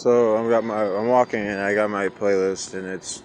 So I'm walking and I got my playlist and it's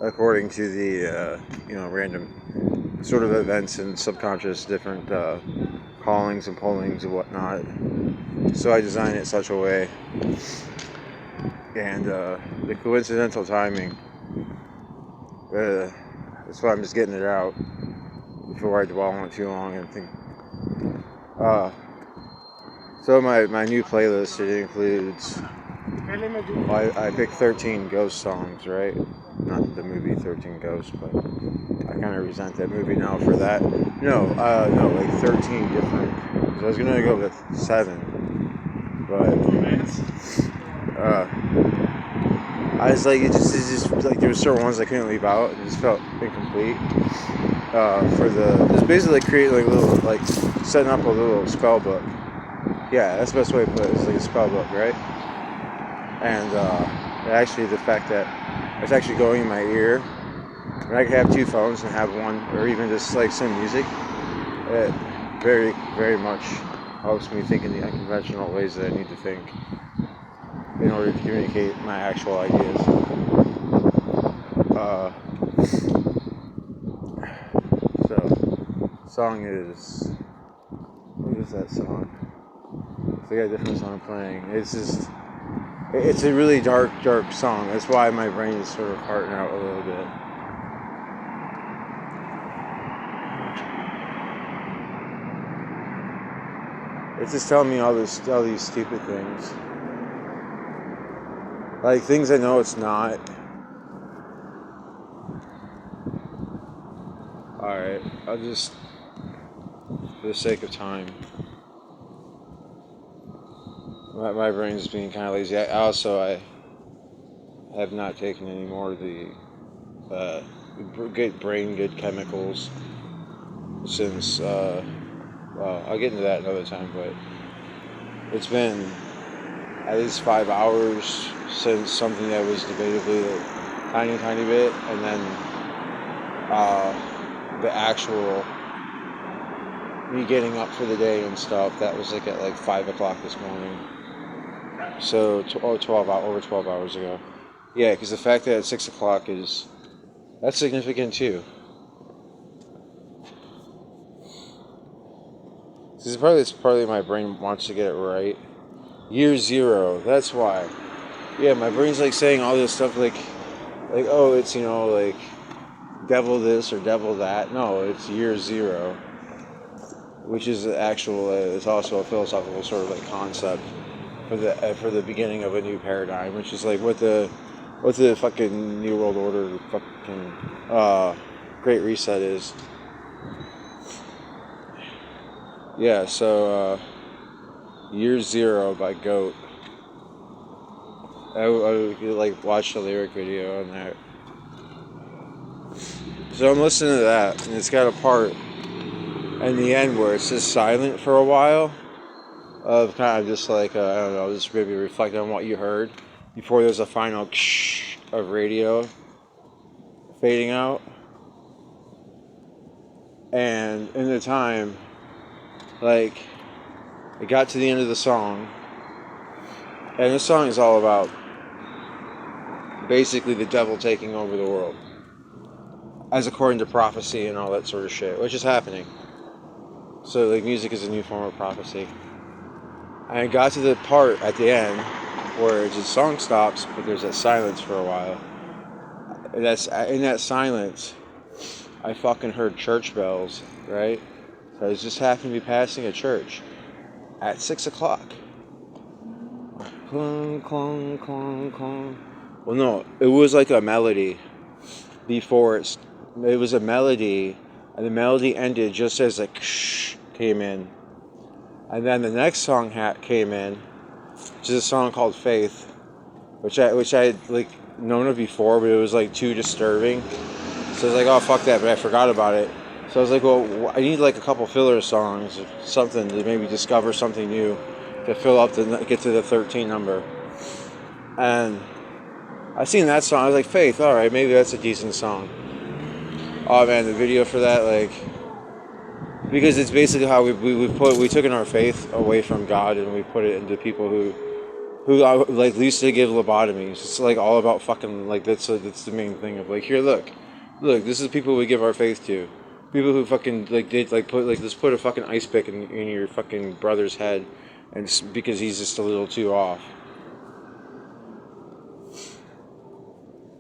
according to the random sort of events and subconscious different callings and pullings and whatnot. So I designed it such a way, and the coincidental timing. That's why I'm just getting it out before I dwell on it too long and think. So my new playlist, it includes. I picked 13 ghost songs, right? Not the movie 13 Ghosts, but I kind of resent that movie now for that. No, like 13 different. So I was gonna go with 7, but I was like, it's just like there were certain ones I couldn't leave out. It just felt incomplete. It's basically like creating like a little, like setting up a little spell book. Yeah, that's the best way to put it. It's like a spell book, right? And actually the fact that it's actually going in my ear, and I could have 2 phones and have one, or even just like some music, it very, very much helps me think in the unconventional ways that I need to think in order to communicate my actual ideas. So, song is, what is that song? I got a different song playing. It's a really dark song. That's why my brain is sort of parting out a little bit. It's just telling me all these stupid things. Like things I know it's not. Alright, I'll just, for the sake of time. My brain's being kind of lazy. I have not taken any more of the good chemicals since, I'll get into that another time, but it's been at least 5 hours since something that was debatably a tiny bit, and then the actual me getting up for the day and stuff, that was like at like 5 o'clock this morning. So, over 12 hours ago. Yeah, because the fact that it's 6 o'clock that's significant too. It's partly my brain wants to get it right. Year 0, that's why. Yeah, my brain's like saying all this stuff like, oh, it's, like, devil this or devil that. No, it's year 0, which is it's also a philosophical sort of like concept for the beginning of a new paradigm, which is like what the fucking New World Order fucking Great Reset is. Yeah, so Year 0 by Goat. I like watched a lyric video on that. So I'm listening to that, and it's got a part in the end where it's just silent for a while, of kind of just like, I don't know, just maybe reflect on what you heard before there's a final ksh of radio fading out. And in the time, like, it got to the end of the song, and this song is all about basically the devil taking over the world, as according to prophecy and all that sort of shit, which is happening. So, like, music is a new form of prophecy. And I got to the part at the end where the song stops, but there's that silence for a while. And in that silence, I fucking heard church bells, right? So I was just happened to be passing a church at 6 o'clock. Clong, clong, clong, clong. Well, no, it was like a melody before it was a melody, and the melody ended just as like shh came in. And then the next song came in, which is a song called Faith, which I had like known of before, but it was like too disturbing. So I was like, oh, fuck that, but I forgot about it. So I was like, well, I need like a couple filler songs or something to maybe discover something new to fill up get to the 13 number. And I seen that song, I was like, Faith, alright, maybe that's a decent song. Oh man, the video for that, like, because it's basically how we took in our faith away from God and we put it into people who who like used to give lobotomies. It's like all about fucking like that's the main thing of like here look, this is people we give our faith to, people who fucking like did like put like let's put a fucking ice pick in your fucking brother's head, and because he's just a little too off.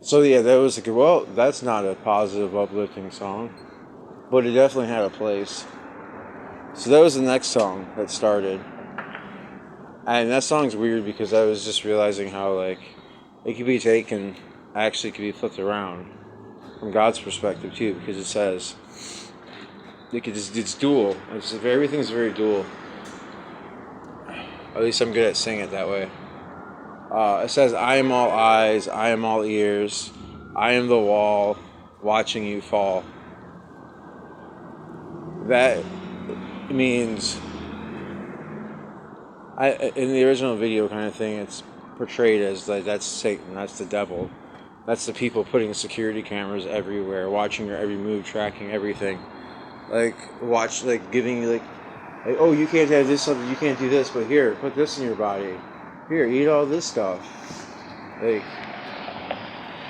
So yeah, that was like well that's not a positive uplifting song, but it definitely had a place. So that was the next song that started. And that song's weird because I was just realizing how, like, it could be taken, actually could be flipped around from God's perspective, too, because it says, it's dual. Everything's very dual. At least I'm good at saying it that way. It says, I am all eyes, I am all ears, I am the wall, watching you fall. That means... in the original video kind of thing, it's portrayed as like that's Satan, that's the devil, that's the people putting security cameras everywhere, watching your every move, tracking everything, like giving you like oh you can't have this, you can't do this, but here put this in your body, here eat all this stuff, like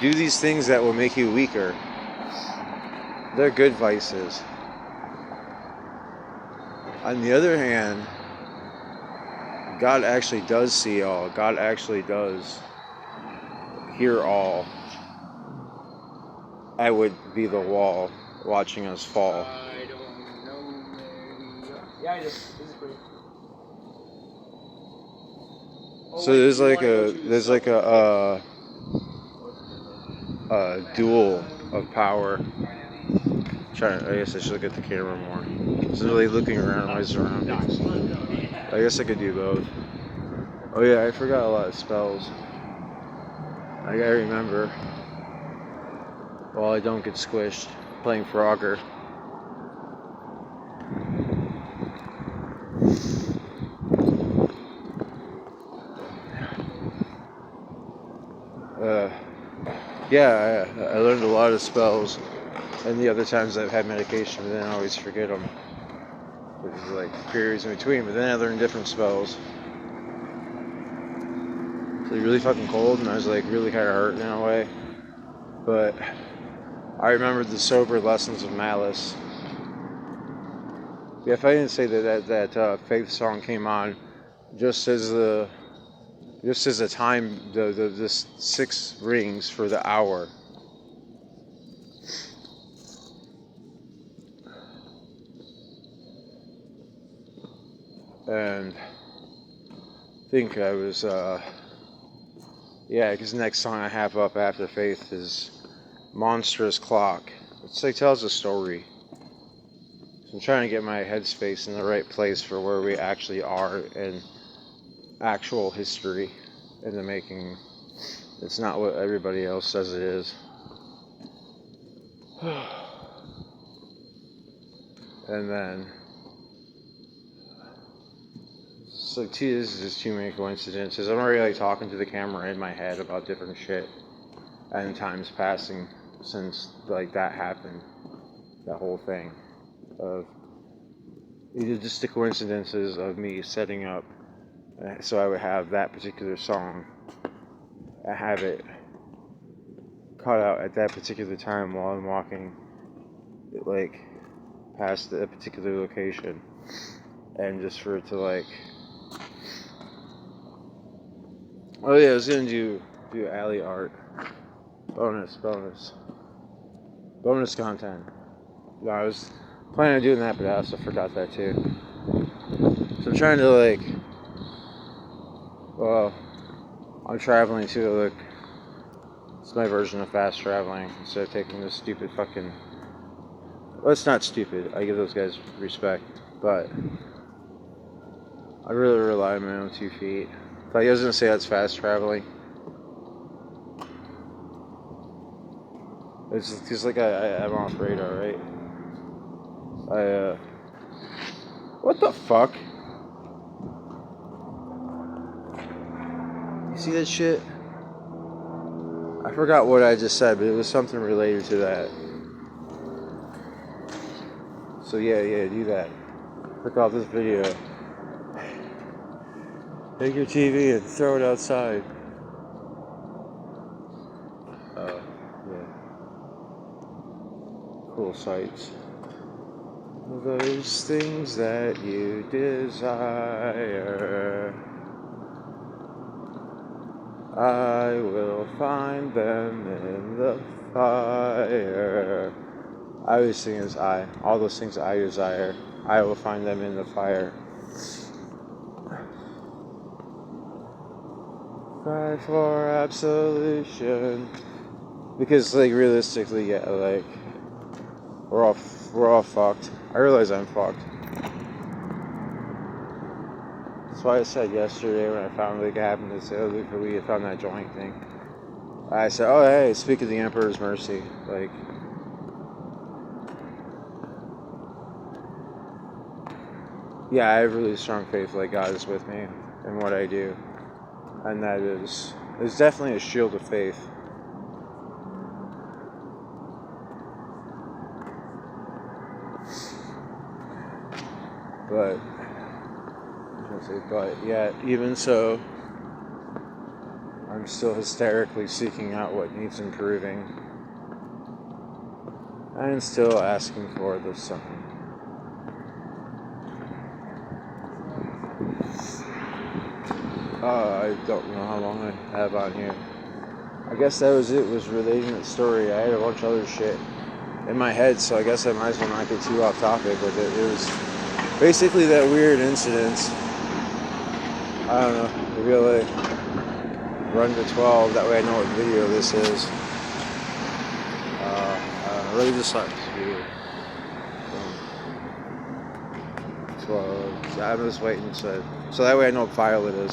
do these things that will make you weaker. They're good vices. On the other hand, God actually does see all. God actually does hear all. I would be the wall watching us fall. I don't know. Yeah, I just. This is pretty. So there's like a duel of power. I guess I should look at the camera more. Just really looking around my surroundings. I guess I could do both. Oh yeah, I forgot a lot of spells. I gotta remember. While I don't get squished playing Frogger. Yeah, I learned a lot of spells, and the other times I've had medication, but then I always forget them. There's like periods in between, but then I learned different spells. It's like really fucking cold, and I was like really kind of hurt in a way. But I remembered the sober lessons of malice. Yeah, if I didn't say that Faith song came on, just as the time, the 6 rings for the hour. And I think I was, because the next song I have up after Faith is Monstrous Clock. It's like tells a story. So I'm trying to get my headspace in the right place for where we actually are in actual history in the making. It's not what everybody else says it is. And then it's like, this is just too many coincidences. I'm already like talking to the camera in my head about different shit and times passing since like that happened. That whole thing of either just the coincidences of me setting up so I would have that particular song. I have it cut out at that particular time while I'm walking like past a particular location, and just for it to like, oh yeah, I was gonna do alley art, bonus content. No, I was planning on doing that, but I also forgot that too. So I'm trying to like, well, I'm traveling too. Look, it's my version of fast traveling instead of taking this stupid fucking. Well, it's not stupid. I give those guys respect, but I really rely on my own 2 feet. Thought you was gonna say that's fast traveling. It's just like I'm off radar, right? What the fuck? You see that shit? I forgot what I just said, but it was something related to that. So yeah, do that. Click off this video. Take your TV and throw it outside. Yeah. Cool sights. Those things that you desire, I will find them in the fire. I always sing as I. All those things I desire, I will find them in the fire. Cry for absolution. Because, like, realistically, yeah, like, we're all fucked. I realize I'm fucked. That's why I said yesterday when I found, like, it happened to say, oh, look, we had found that joint thing. I said, oh, hey, speak of the Emperor's mercy. Like, yeah, I have really strong faith, like, God is with me in what I do. And that is definitely a shield of faith. But yeah, even so, I'm still hysterically seeking out what needs improving. And still asking for the sun. I don't know how long I have on here. I guess that was it, was relating the story. I had a bunch of other shit in my head, so I guess I might as well not get too off topic with it. It was basically that weird incident. I don't know, maybe I'll like run to 12, that way I know what video this is. Really just sucks. 12, so I'm just waiting so that way I know what file it is.